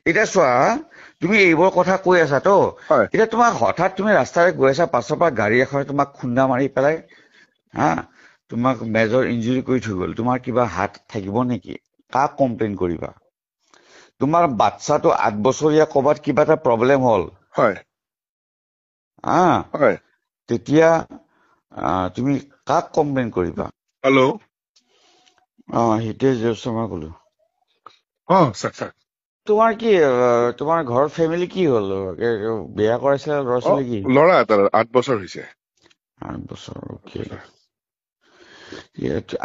এতিয়া চোৱা তুমি এইবোৰ কথা কৈ আছা তো হয় এতিয়া তোমাক হঠাৎ তুমি ৰাস্তাৰে গৈ আছা পাছৰ পৰা গাড়ী এখনে তোমাক খুন্দা মাৰি পেলাই হা তোমাক মেজৰ ইঞ্জুৰি কৰি থৈ গ'ল তোমাৰ কিবা হাত থাকিব নেকি কাক কমপ্লেইন কৰিবা তোমাৰ বাচ্চাটো 8 বছৰীয়া ক'বাত কিবা এটা প্ৰব্লেম হ'ল হয় হা হয় তেতিয়া তুমি কাক কমপ্লেইন কৰিবা হেল্ল' হিতেশ দেৱশৰ্মা ক'লো স্যাৰ তোমাৰ কি তোমাৰ ঘৰৰ ফেমিলি কি হ'ল বিয়া কৰাইছিলে ল'ৰা ছোৱালী কি ল'ৰা এটাৰ 8 বছৰ হৈছে 8 বছৰ 8 অকে বছৰ।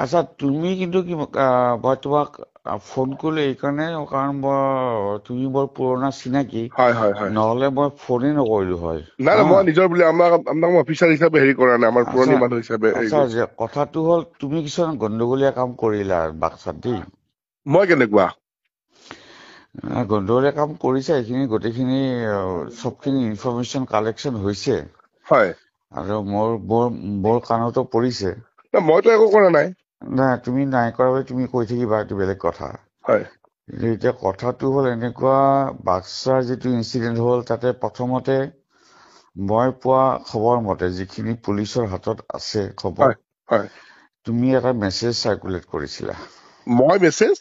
আচ্ছা তুমি কিন্তু কি মই তোমাক ফোন কৰিলো এইকাৰণে কাৰণ তুমি বৰ পুৰণা চিনাকি হয় হয় হয় নহলে মই ফোনেই নকৰিলো হয় নাই হা নাই মই নিজৰ বুলি আপোনাক অফিচাৰ হিচাপে হেৰি কৰা নাই আমাৰ আচ্ছা পুৰণি মানুহ হিচাপে হেৰি আচ্ছা কৰিছো কথাটো হ'ল তুমি কিছুমান গণ্ডগোলীয়া কাম কৰিলা বাক্সাত দেই মই কেনেকুৱা গণ্ডগোলীয়া কাম কৰিছে এইখিনি গোটেইখিনি চবখিনি ইনফৰমেশ্যন কালেকশ্যন হৈছে হয় আৰু মোৰ কাণতো পৰিছে মইতো একো কৰা নাই নাই তুমি নাই কৰা বুলি তুমি কৈ থাকিবা এইটো বেলেগ কথা হয় কিন্তু এতিয়া কথাটো হ'ল এনেকুৱা বাক্সাৰ যিটো ইনচিডেণ্ট হ'ল তাতে প্ৰথমতে মই পোৱা খবৰ মতে যিখিনি পুলিচৰ হাতত আছে খবৰ হয় হয় তুমি এটা মেছেজ চাৰ্কুলেট কৰিছিলা মই মেছেজ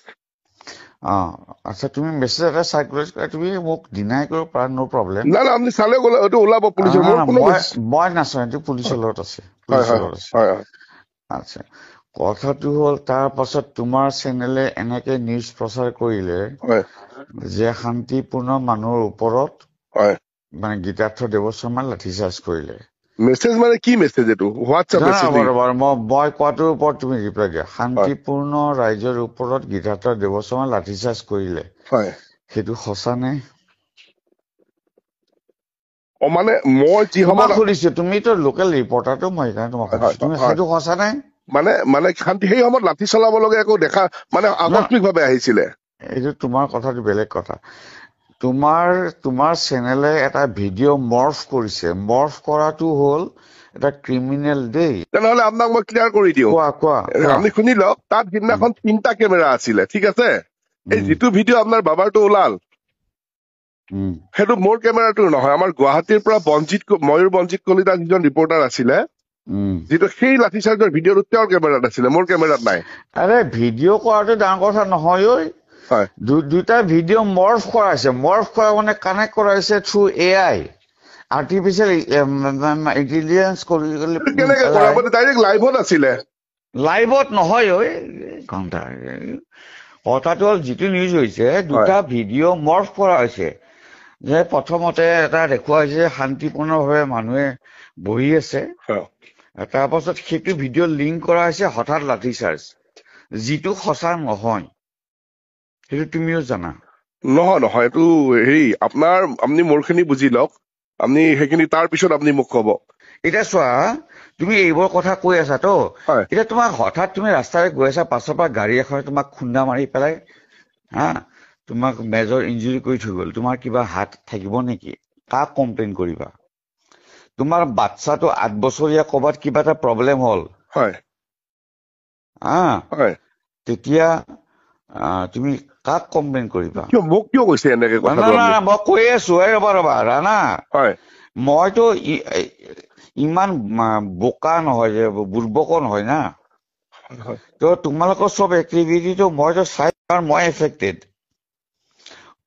আচ্ছা তুমি মেছেজ এটা চাৰ্কুলেট কৰা তুমি মোক ডিনাই কৰিব পাৰা নো প্ৰব্লেম নাই নাই আপুনি চালে গ'লে এইটো ওলাব পুলিচৰ না মোৰ না কোনো মই নাচাওঁ এইটো পুলিচৰ লগত আছে হয় পুলিচৰ হয় লগত আছে হয় হয় আচ্ছা কথাটো হ'ল তাৰ পাছত তোমাৰ চেনেলে এনেকে নিউজ প্ৰচাৰ কৰিলে হয় যে শান্তিপূৰ্ণ মানুহৰ ওপৰত হয় মানে গীতাৰ্থ দেৱশৰ্মা লাঠিচাৰ্জ কৰিলে মেছেজ মানে কি মেছেজ এইটো হোৱাটছআপ মেছেজ নেকি মই কোৱাটোৰ ওপৰত তুমি ৰিপ্লাই দিয়া হয় শান্তিপূৰ্ণ ৰাইজৰ ওপৰত গীতাৰ্থ দেৱশৰ্মা লাঠিচাৰ্জ কৰিলে হয় সেইটো সঁচা নে মানে মই যি তোমাক সময়ত সুধিছো তুমিতো লোকেল ৰিপৰ্টাৰটো মই সেইকাৰণে তোমাক হয় হয় সুধিছো তুমি হয় সেইটো সঁচা নে মানে মানে শান্তি সেই সময়ত লাঠি চলাব লগা একো দেখা মানে না আকস্মিক ভাৱে আহিছিলে এইটো তোমাৰ কথাটো বেলেগ কথা তোমাৰ চেনেলে এটা ভিডিঅ' মৰ্ফ কৰিছে মৰ্ফ কৰাটো হ'ল এটা ক্ৰিমিনেল দেই তেনেহলে আপোনাক মই ক্লিয়াৰ কৰি দিওঁ কোৱা কোৱা কোৱা আপুনি শুনি লওক তাত উম, সিদিনাখন 3টা কেমেৰা আছিলে ঠিক আছে এই উম, যিটো ভিডিঅ' আপোনাৰ বাবাৰটো ওলাল উম, সেইটো মোৰ কেমেৰাটো নহয় আমাৰ গুৱাহাটীৰ পৰা ময়ূৰ বঞ্জিত কলিতা যিজন ৰিপৰ্টাৰ আছিলে উম। যিটো সেই লাঠিচাৰ্জৰ ভিডিঅ'টো তেওঁৰ কেমেৰাত আছিলে মোৰ কেমেৰাত নাই আৰে ভিডিঅ' কৰাটো ডাঙৰ কথা নহয় ঐ হয় দুটা ভিডিঅ' মৰ্ফ কৰাইছে মৰ্ফ কৰা মানে কানেক্ট কৰাইছে থ্ৰু AI আৰ্টিফিচিয়েল ইণ্টেলিজেঞ্চ কৰি এইটো কেনেকে কৰা পেলাই আপুনি ডাইৰেক্ট লাইভত আছিলে লাইভত নহয় ঐ ঘণ্টা কথাটো হ'ল যিটো নিউজ হৈছে হয় দুটা ভিডিঅ' মৰ্ফ কৰা হৈছে যে প্ৰথমতে এটা দেখুওৱা হৈছে যে শান্তিপূৰ্ণভাৱে মানুহে বহি আছে হয়। তাৰ পাছত সেইটো ভিডিঅ' লিংক কৰা হৈছে হঠাৎ লাঠিচাৰ্জ যিটো সঁচা নহয় সেইটো তুমিও জানা নহয় নহয় এইটো হেৰি আপুনি মোৰখিনি বুজি লওক আপুনি সেইখিনি তাৰ পিছত আপুনি মোক কব এতিয়া চোৱা তুমি এইবোৰ কথা কৈ আছা তো হয় এতিয়া তোমাক হঠাৎ তুমি ৰাস্তাৰে গৈ আছা পাছৰ পৰা গাড়ী এখনে তোমাক খুন্দা মাৰি পেলাই হা তোমাক মেজৰ ইঞ্জুৰি কৰি থৈ গ'ল তোমাৰ কিবা হাত থাকিব নেকি কাক কমপ্লেইন কৰিবা তোমাৰ বাচ্চাটো 8 বছৰীয়া ক'বাত কিবা এটা প্ৰব্লেম হ'ল হয় হা হয় তেতিয়া তুমি কাক কমপ্লেইন কৰিবা মোক কিয় কৈছে এনেকে না কথাটো না আপুনি মই কৈ আছো ৰবা ৰাণা হয় মইতো ইমান বোকা নহয় যে বুৰ্বকো নহয় না হয় তো তোমালোকৰ চব এক্টিভিটিটো মইতো চাই কাৰণ মই এফেক্টেড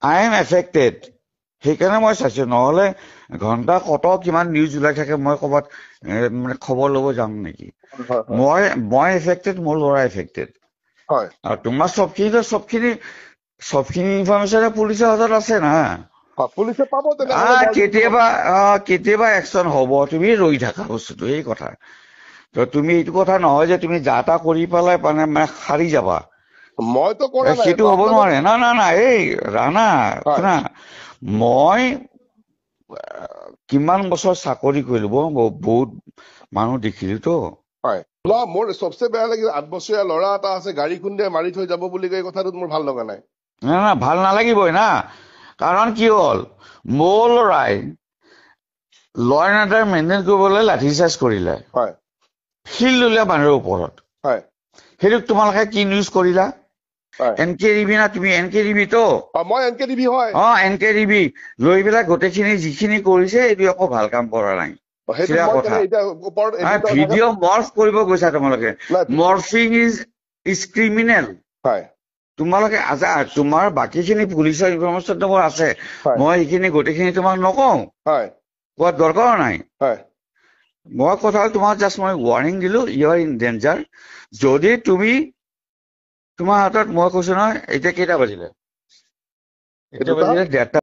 আই এম এফেক্টেড সেইকাৰণে মই চাইছো নহলে ঘন্টা কিমান নিউজ ওলাই থাকে মই ক'ৰবাত মানে খবৰ ল'ব যাম নেকি হয় মই এফেক্টেড মোৰ ল'ৰা এফেক্টেড হয় আৰু তোমাৰ চবখিনি ইনফৰমেশ্যন পুলিচৰ হাতত আছে না পুলিচে পাব তেনেহলে মই যদি কেতিয়াবা একচন হ'ব তুমি ৰৈ থাকা বস্তুটো এই কথা তো তুমি এইটো কথা নহয় যে তুমি যা তা কৰি পেলাই মানে সাৰি যাবা মইতো কৰা নাই সেইটো মই হ'ব আপোনালোক নোৱাৰে না এই ৰাণা হয় শুনা মই কিমান বছৰ চাকৰি কৰিলো বহুত মানুহ দেখিলো তো হয় মোৰ চবচে বেয়া লাগিল 8 বছৰীয়া ল'ৰা এটা আছে গাড়ী খুন্দিয়াই মাৰি থৈ যাব বুলি কৈ কথাটোত মোৰ ভাল লগা নাই না ভাল নালাগিবই না কাৰণ কি হ'ল মোৰ ল'ৰাই ল এণ্ড অৰ্ডাৰ মেইনটেইন কৰিবলৈ লাঠিচাৰ্জ কৰিলে হয় শিল ললে মানুহৰ ওপৰত হয় সেইটোক তোমালোকে কি নিউজ কৰিলা হয়। NKDB না তুমি NKDB তো মই NKDB হয় NKDB লৈ পেলাই গোটেইখিনি যিখিনি কৰিছে এইটো একো ভাল কাম কৰা নাই সেইটো চিধা মই কথা কেনে এতিয়া ওপৰত editor থাকে- ভিডিঅ' মৰ্ফ কৰিব গৈছা তোমালোকে নাই, মৰ্ফিং ইজ ক্ৰিমিনেল হয় তোমালোকে তোমাৰ বাকীখিনি পুলিচৰ ইনফৰমেশ্যন মোৰ আছে হয় মই সেইখিনি গোটেইখিনি তোমাক নকওঁ হয় কোৱাত দৰকাৰ নাই হয় মই কথা হ'ল তোমাক জাষ্ট মই ৱাৰ্ণিং দিলো ইউ আৰ ইন ডেঞ্জাৰ যদি তুমি তোমাৰ হাতত মই কৈছো নহয় এতিয়া কেইটা বাজিলে দুটা? 1:30